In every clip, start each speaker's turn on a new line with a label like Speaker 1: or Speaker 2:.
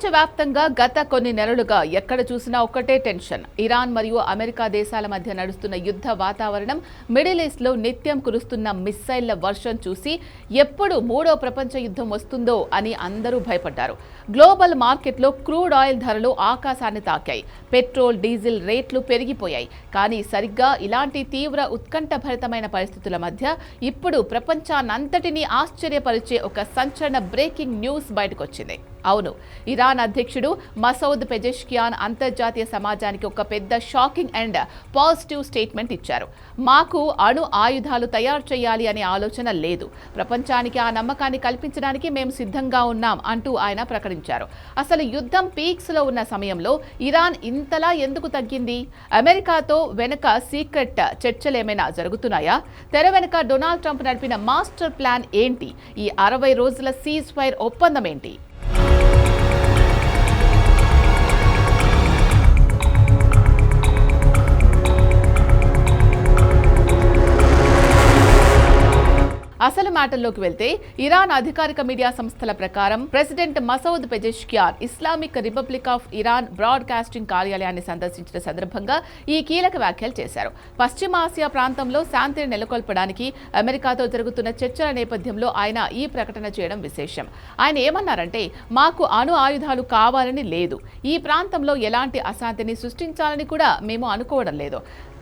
Speaker 1: ప్రపంచవ్యాప్తంగా గత కొన్ని నెలలుగా ఎక్కడ చూసినా ఒక్కటే టెన్షన్. ఇరాన్ మరియు అమెరికా దేశాల మధ్య నడుస్తున్న యుద్ధ వాతావరణం, మిడిల్ ఈస్ట్ లో నిత్యం కురుస్తున్న మిస్సైళ్ల వర్షం చూసి ఎప్పుడు మూడో ప్రపంచ యుద్ధం వస్తుందో అని అందరూ భయపడ్డారు. గ్లోబల్ మార్కెట్లో క్రూడ్ ఆయిల్ ధరలు ఆకాశాన్ని తాకాయి. పెట్రోల్, డీజిల్ రేట్లు పెరిగిపోయాయి. కానీ సరిగ్గా ఇలాంటి తీవ్ర ఉత్కంఠభరితమైన పరిస్థితుల మధ్య ఇప్పుడు ప్రపంచాన్నంతటినీ ఆశ్చర్యపరిచే ఒక సంచలన బ్రేకింగ్ న్యూస్ బయటకొచ్చింది. అవును, ఇరాన్ అధ్యక్షుడు మసౌద్ పెజెష్కియాన్ అంతర్జాతీయ సమాజానికి ఒక పెద్ద షాకింగ్ అండ్ పాజిటివ్ స్టేట్మెంట్ ఇచ్చారు. మాకు అణు ఆయుధాలు తయారు చేయాలి అనే ఆలోచన లేదు. ప్రపంచానికి ఆ నమ్మకాన్ని కల్పించడానికి మేము సిద్ధంగా ఉన్నాం అంటూ ఆయన ప్రకటించారు. అసలు యుద్ధం పీక్స్ లో ఉన్న సమయంలో ఇరాన్ ఇంతలా ఎందుకు తగ్గింది? అమెరికాతో వెనుక సీక్రెట్ చర్చలేమైనా జరుగుతున్నాయా? తెర వెనుక డొనాల్డ్ ట్రంప్ నడిపిన మాస్టర్ ప్లాన్ ఏంటి? ఈ 60 రోజుల సీజ్ ఫైర్ ఒప్పందం ఏంటి? అసలు మ్యాటర్లోకి వెళ్తే, ఇరాన్ అధికారిక మీడియా సంస్థల ప్రకారం president Masoud Pezeshkian Islamic republic of Iran broadcasting కార్యాలయాన్ని సందర్శించిన సందర్భంగా ఈ కీలక వ్యాఖ్యలు చేశారు. పశ్చిమాసియా ప్రాంతంలో శాంతిని నెలకొల్పడానికి అమెరికాతో జరుగుతున్న చర్చల నేపథ్యంలో ఆయన ఈ ప్రకటన చేయడం విశేషం. ఆయన ఏమన్నారంటే, మాకు అణు ఆయుధాలు కావాలని లేదు. ఈ ప్రాంతంలో ఎలాంటి అశాంతిని సృష్టించాలని కూడా మేము అనుకోవడం లేదు.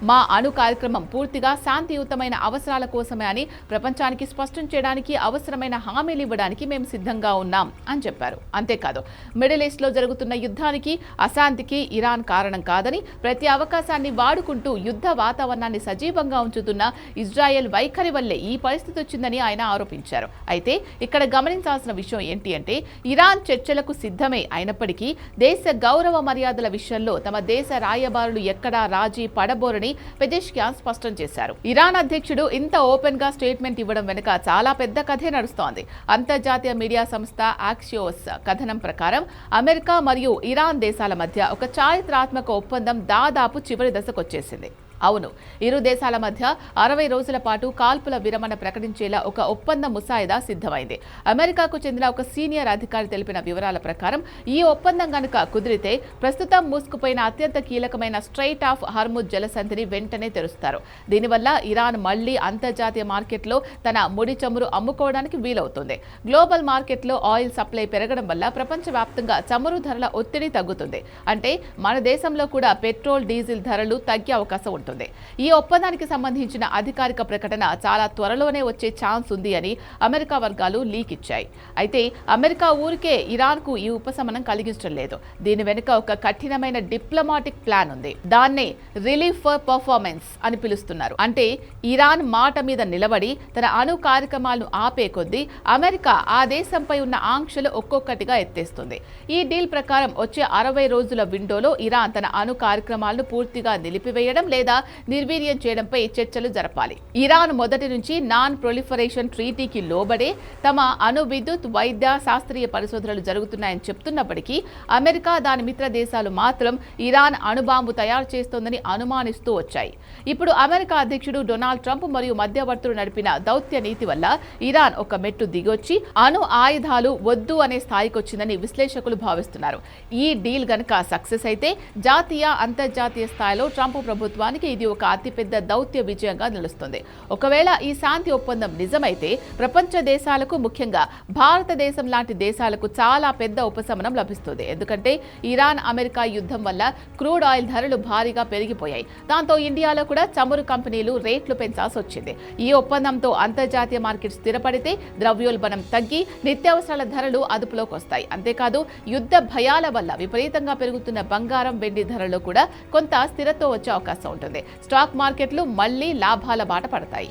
Speaker 1: మా అణు కార్యక్రమం పూర్తిగా శాంతియుతమైన అవసరాల కోసమే అని ప్రపంచానికి స్పష్టం చేయడానికి, అవసరమైన హామీలు ఇవ్వడానికి మేము సిద్ధంగా ఉన్నాం అని చెప్పారు. అంతేకాదు, మిడిల్ ఈస్ట్ లో జరుగుతున్న యుద్ధానికి, అశాంతికి ఇరాన్ కారణం కాదని, ప్రతి అవకాశాన్ని వాడుకుంటూ యుద్ధ వాతావరణాన్ని సజీవంగా ఉంచుతున్న ఇజ్రాయెల్ వైఖరి వల్లే ఈ పరిస్థితి వచ్చిందని ఆయన ఆరోపించారు. అయితే ఇక్కడ గమనించాల్సిన విషయం ఏంటి అంటే, ఇరాన్ చర్చలకు సిద్ధమే అయినప్పటికీ దేశ గౌరవ మర్యాదల విషయంలో తమ దేశ రాయబారులు ఎక్కడా రాజీ పడబోరని పెజెష్కియాన్ స్పష్టం చేశారు. ఇరాన్ అధ్యక్షుడు ఇంత ఓపెన్ గా స్టేట్మెంట్ ఇవ్వడం వెనుక చాలా పెద్ద కథే నడుస్తోంది. అంతర్జాతీయ మీడియా సంస్థ యాక్సియోస్ కథనం ప్రకారం అమెరికా మరియు ఇరాన్ దేశాల మధ్య ఒక చారిత్రాత్మక ఒప్పందం దాదాపు చివరి దశకొచ్చేసింది. అవును, ఇరు దేశాల మధ్య 60 రోజుల పాటు కాల్పుల విరమణ ప్రకటించేలా ఒక ఒప్పంద ముసాయిదా సిద్ధమైంది. అమెరికాకు చెందిన ఒక సీనియర్ అధికారి తెలిపిన వివరాల ప్రకారం ఈ ఒప్పందం గనుక కుదిరితే ప్రస్తుతం మూసుకుపోయిన అత్యంత కీలకమైన స్ట్రైట్ ఆఫ్ హార్ముజ్ జలసంధిని వెంటనే తెరుస్తారు. దీనివల్ల ఇరాన్ మళ్లీ అంతర్జాతీయ మార్కెట్లో తన ముడి చమురు అమ్ముకోవడానికి వీలవుతుంది. గ్లోబల్ మార్కెట్లో ఆయిల్ సప్లై పెరగడం వల్ల ప్రపంచవ్యాప్తంగా చమురు ధరల ఒత్తిడి తగ్గుతుంది. అంటే మన దేశంలో కూడా పెట్రోల్, డీజిల్ ధరలు తగ్గే అవకాశం ఉంటుంది. ఈ ఒప్పందానికి సంబంధించిన అధికారిక ప్రకటన చాలా త్వరలోనే వచ్చే ఛాన్స్ ఉంది అని అమెరికా వర్గాలు లీక్ ఇచ్చాయి. అయితే అమెరికా ఊరికే ఇరాన్కు ఈ ఉపశమనం కలిగించడం లేదు. దీని వెనుక ఒక కఠినమైన డిప్లొమాటిక్ ప్లాన్ ఉంది. దాన్నే రిలీఫ్ ఫర్ పర్ఫార్మెన్స్ అని పిలుస్తున్నారు. అంటే ఇరాన్ మాట మీద నిలబడి తన అణు కార్యక్రమాలను ఆపే కొద్దీ అమెరికా ఆ దేశంపై ఉన్న ఆంక్షలు ఒక్కొక్కటిగా ఎత్తేస్తుంది. ఈ డీల్ ప్రకారం వచ్చే 60 రోజుల విండోలో ఇరాన్ తన అణు కార్యక్రమాలను పూర్తిగా నిలిపివేయడం లేదా నిర్వీర్యం చేయడంపై చర్చలు జరపాలి. ఇరాన్ మొదటి నుంచి నాన్ ప్రొలిఫరేషన్ ట్రీటీకి లోబడే తమ అణు విద్యుత్, వైద్య, శాస్త్రీయ పరిశోధనలు జరుగుతున్నాయని చెప్తున్నప్పటికీ అమెరికా, దాని మిత్ర దేశాలు మాత్రం ఇరాన్ అణుబాంబు తయారు చేస్తోందని అనుమానిస్తూ వచ్చాయి. ఇప్పుడు అమెరికా అధ్యక్షుడు డొనాల్డ్ ట్రంప్ మరియు మధ్యవర్తులు నడిపిన దౌత్య నీతి వల్ల ఇరాన్ ఒక మెట్టు దిగొచ్చి అణు ఆయుధాలు వద్దు అనే స్థాయికి వచ్చిందని విశ్లేషకులు భావిస్తున్నారు. ఈ డీల్ గనక సక్సెస్ అయితే జాతీయ, అంతర్జాతీయ స్థాయిలో ట్రంప్ ప్రభుత్వానికి ఇది ఒక అతిపెద్ద దౌత్య విజయంగా నిలుస్తుంది. ఒకవేళ ఈ శాంతి ఒప్పందం నిజమైతే ప్రపంచ దేశాలకు, ముఖ్యంగా భారతదేశం లాంటి దేశాలకు చాలా పెద్ద ఉపశమనం లభిస్తుంది. ఎందుకంటే ఇరాన్ అమెరికా యుద్ధం వల్ల క్రూడ్ ఆయిల్ ధరలు భారీగా పెరిగిపోయాయి. దాంతో ఇండియాలో కూడా చమురు కంపెనీలు రేట్లు పెంచాల్సి వచ్చింది. ఈ ఒప్పందంతో అంతర్జాతీయ మార్కెట్ స్థిరపడితే ద్రవ్యోల్బణం తగ్గి నిత్యావసరాల ధరలు అదుపులోకి వస్తాయి. అంతేకాదు, యుద్ధ భయాల వల్ల విపరీతంగా పెరుగుతున్న బంగారం, వెండి ధరల్లో కూడా కొంత స్థిరత్వం వచ్చే అవకాశం ఉంటుంది. స్టాక్ మార్కెట్లు మళ్లీ లాభాల బాట పడతాయి.